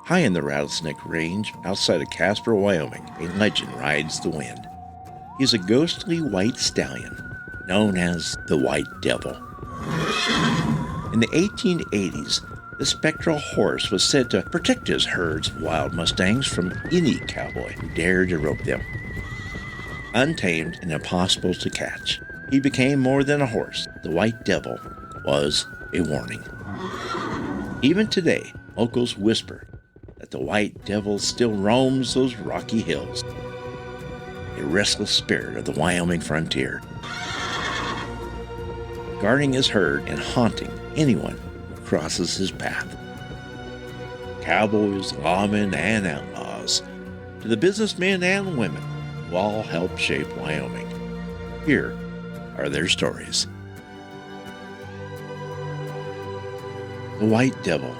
High in the Rattlesnake Range, outside of Casper, Wyoming, a legend rides the wind. He is a ghostly white stallion, known as the White Devil. In the 1880s, the spectral horse was said to protect his herds of wild mustangs from any cowboy who dared to rope them. Untamed and impossible to catch, he became more than a horse. The White Devil was a warning. Even today, locals whisper that the White Devil still roams those rocky hills, a restless spirit of the Wyoming frontier, guarding his herd and haunting anyone who crosses his path. Cowboys, lawmen, and outlaws, to the businessmen and women who all helped shape Wyoming. Here are their stories. The White Devil.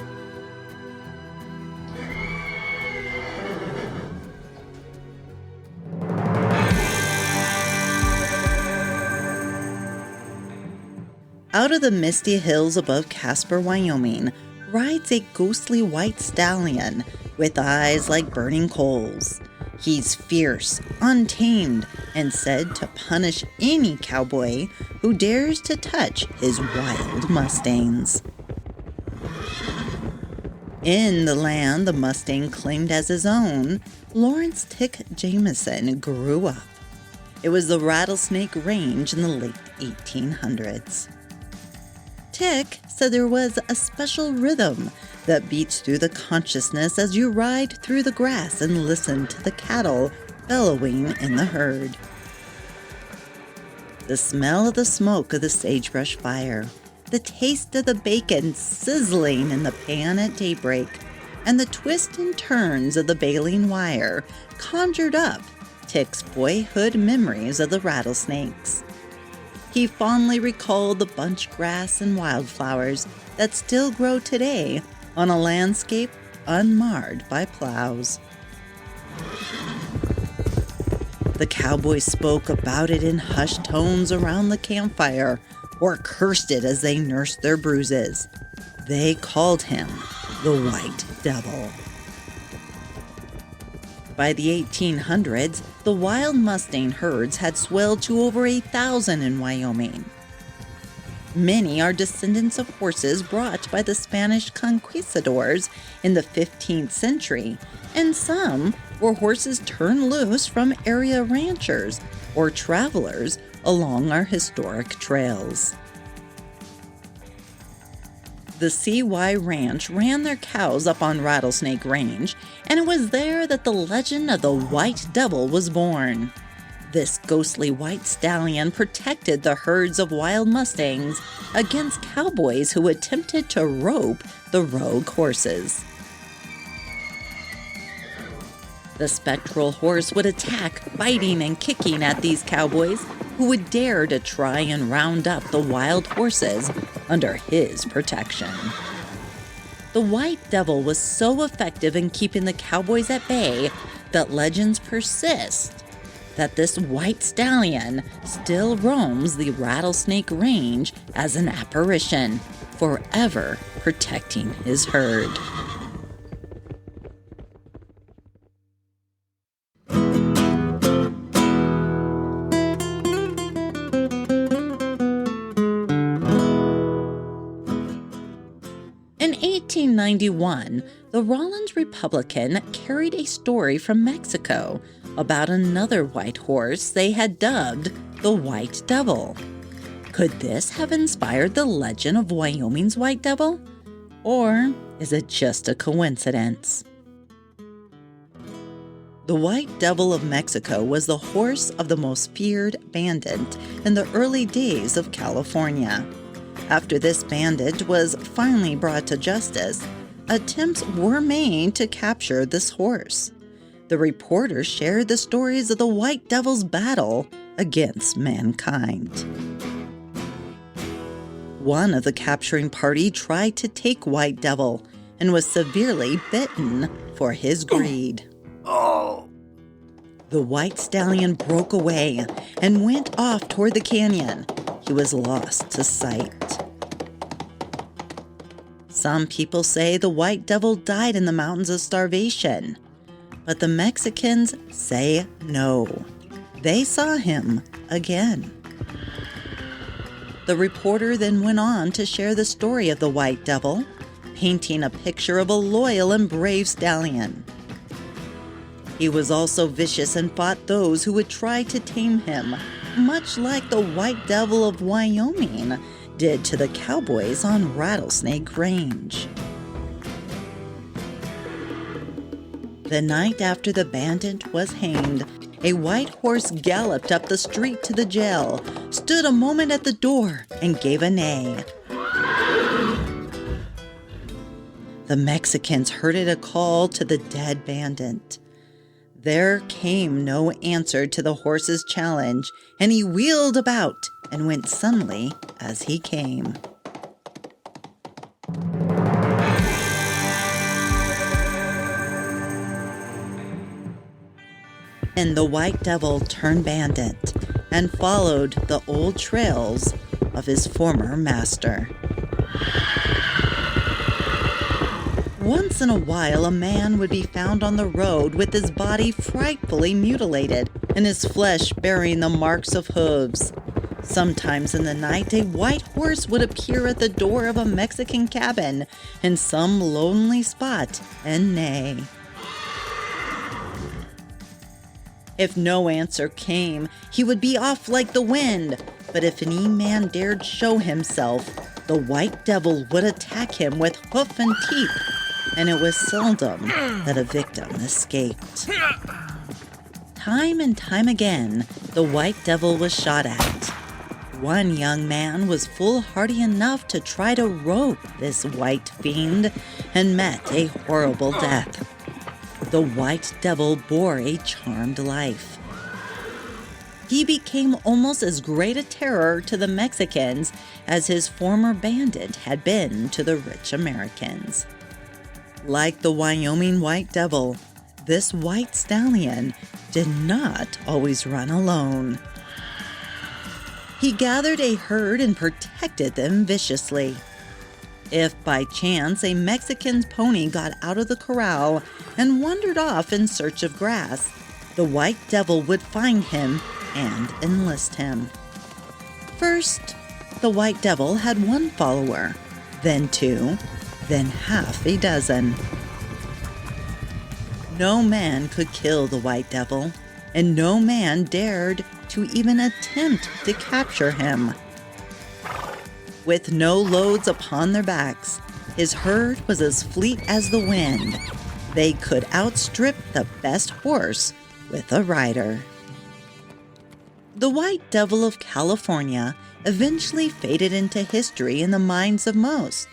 Out of the misty hills above Casper, Wyoming, rides a ghostly white stallion with eyes like burning coals. He's fierce, untamed, and said to punish any cowboy who dares to touch his wild mustangs. In the land the Mustang claimed as his own, Lawrence Tick Jameson grew up. It was the Rattlesnake Range in the late 1800s. Tick said there was a special rhythm that beats through the consciousness as you ride through the grass and listen to the cattle bellowing in the herd. The smell of the smoke of the sagebrush fire, the taste of the bacon sizzling in the pan at daybreak, and the twists and turns of the baling wire conjured up Tick's boyhood memories of the rattlesnakes. He fondly recalled the bunch grass and wildflowers that still grow today on a landscape unmarred by plows. The cowboys spoke about it in hushed tones around the campfire, or cursed it as they nursed their bruises. They called him the White Devil. By the 1800s, the wild Mustang herds had swelled to over 1,000 in Wyoming. Many are descendants of horses brought by the Spanish conquistadors in the 15th century, and some were horses turned loose from area ranchers or travelers along our historic trails. The CY Ranch ran their cows up on Rattlesnake Range, and it was there that the legend of the White Devil was born. This ghostly white stallion protected the herds of wild mustangs against cowboys who attempted to rope the rogue horses. The spectral horse would attack, biting and kicking at these cowboys who would dare to try and round up the wild horses under his protection. The White Devil was so effective in keeping the cowboys at bay that legends persist that this white stallion still roams the Rattlesnake Range as an apparition, forever protecting his herd. In 1891, the Rawlins Republican carried a story from Mexico about another white horse they had dubbed the White Devil. Could this have inspired the legend of Wyoming's White Devil? Or is it just a coincidence? The White Devil of Mexico was the horse of the most feared bandit in the early days of California. After this bandit was finally brought to justice, attempts were made to capture this horse. The reporters shared the stories of the White Devil's battle against mankind. One of the capturing party tried to take White Devil and was severely bitten for his greed. The white stallion broke away and went off toward the canyon. He was lost to sight. Some people say the white devil died in the mountains of starvation, but the Mexicans say no. They saw him again. The reporter then went on to share the story of the white devil, painting a picture of a loyal and brave stallion. He was also vicious and fought those who would try to tame him, much like the white devil of Wyoming did to the cowboys on Rattlesnake Range. The night after the bandit was hanged, a white horse galloped up the street to the jail, stood a moment at the door, and gave a neigh. The Mexicans herded a call to the dead bandit. There came no answer to the horse's challenge, and he wheeled about and went suddenly as he came. And the white devil turned bandit and followed the old trails of his former master. Once in a while, a man would be found on the road with his body frightfully mutilated and his flesh bearing the marks of hooves. Sometimes in the night, a white horse would appear at the door of a Mexican cabin in some lonely spot and neigh. If no answer came, he would be off like the wind. But if any man dared show himself, the white devil would attack him with hoof and teeth, and it was seldom that a victim escaped. Time and time again, the white devil was shot at. One young man was foolhardy enough to try to rope this white fiend and met a horrible death. The white devil bore a charmed life. He became almost as great a terror to the Mexicans as his former bandit had been to the rich Americans. Like the Wyoming white devil, this white stallion did not always run alone. He gathered a herd and protected them viciously. If by chance a Mexican's pony got out of the corral and wandered off in search of grass, the white devil would find him and enlist him. First, the white devil had one follower, then two, then half a dozen. No man could kill the white devil, and no man dared to even attempt to capture him. With no loads upon their backs, his herd was as fleet as the wind. They could outstrip the best horse with a rider. The white devil of California eventually faded into history in the minds of most,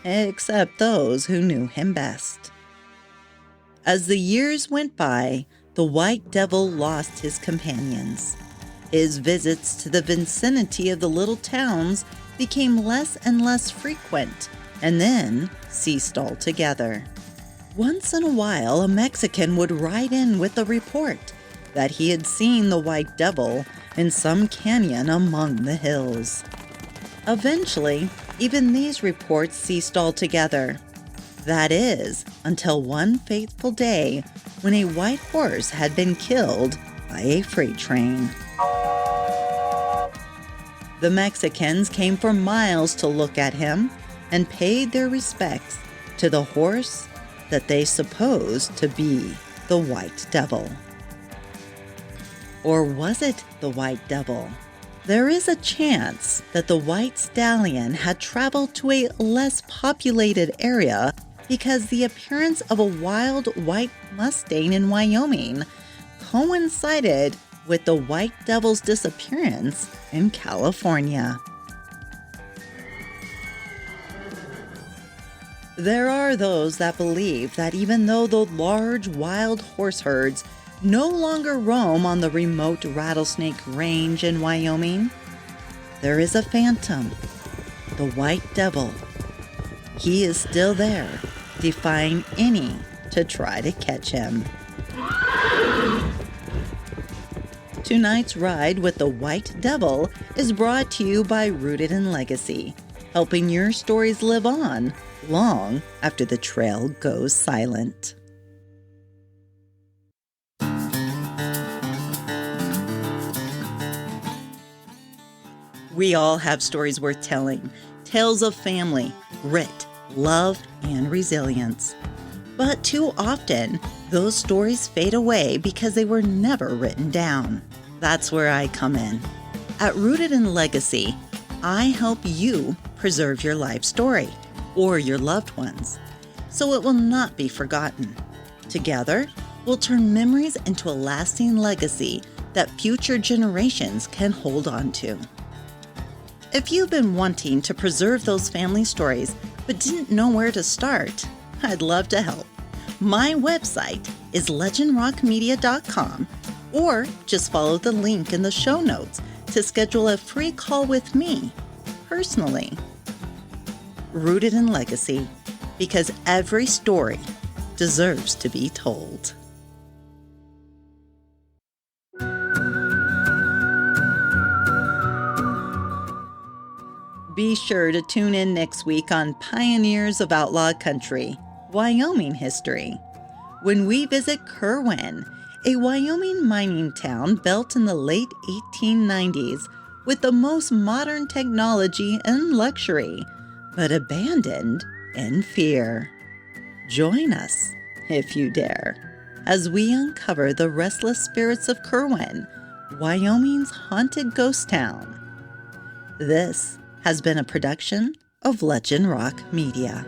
except those who knew him best. As the years went by, the white devil lost his companions. His visits to the vicinity of the little towns became less and less frequent, and then ceased altogether. Once in a while, a Mexican would ride in with a report that he had seen the white devil in some canyon among the hills. Eventually, even these reports ceased altogether. That is, until one fateful day when a white horse had been killed by a freight train. The Mexicans came for miles to look at him and paid their respects to the horse that they supposed to be the white devil. Or was it the white devil? There is a chance that the white stallion had traveled to a less populated area because the appearance of a wild white mustang in Wyoming coincided with the white devil's disappearance in California. There are those that believe that even though the large wild horse herds no longer roam on the remote Rattlesnake Range in Wyoming, there is a phantom, the white devil. He is still there, defying any to try to catch him. Tonight's ride with the white devil is brought to you by Rooted in Legacy, helping your stories live on long after the trail goes silent. We all have stories worth telling, tales of family, grit, love, and resilience. But too often, those stories fade away because they were never written down. That's where I come in. At Rooted in Legacy, I help you preserve your life story or your loved ones, so it will not be forgotten. Together, we'll turn memories into a lasting legacy that future generations can hold on to. If you've been wanting to preserve those family stories but didn't know where to start, I'd love to help. My website is legendrockmedia.com, or just follow the link in the show notes to schedule a free call with me, personally. Rooted in Legacy, because every story deserves to be told. Be sure to tune in next week on Pioneers of Outlaw Country, Wyoming History, when we visit Kerwin, a Wyoming mining town built in the late 1890s with the most modern technology and luxury, but abandoned in fear. Join us, if you dare, as we uncover the restless spirits of Kerwin, Wyoming's haunted ghost town. This has been a production of Legend Rock Media.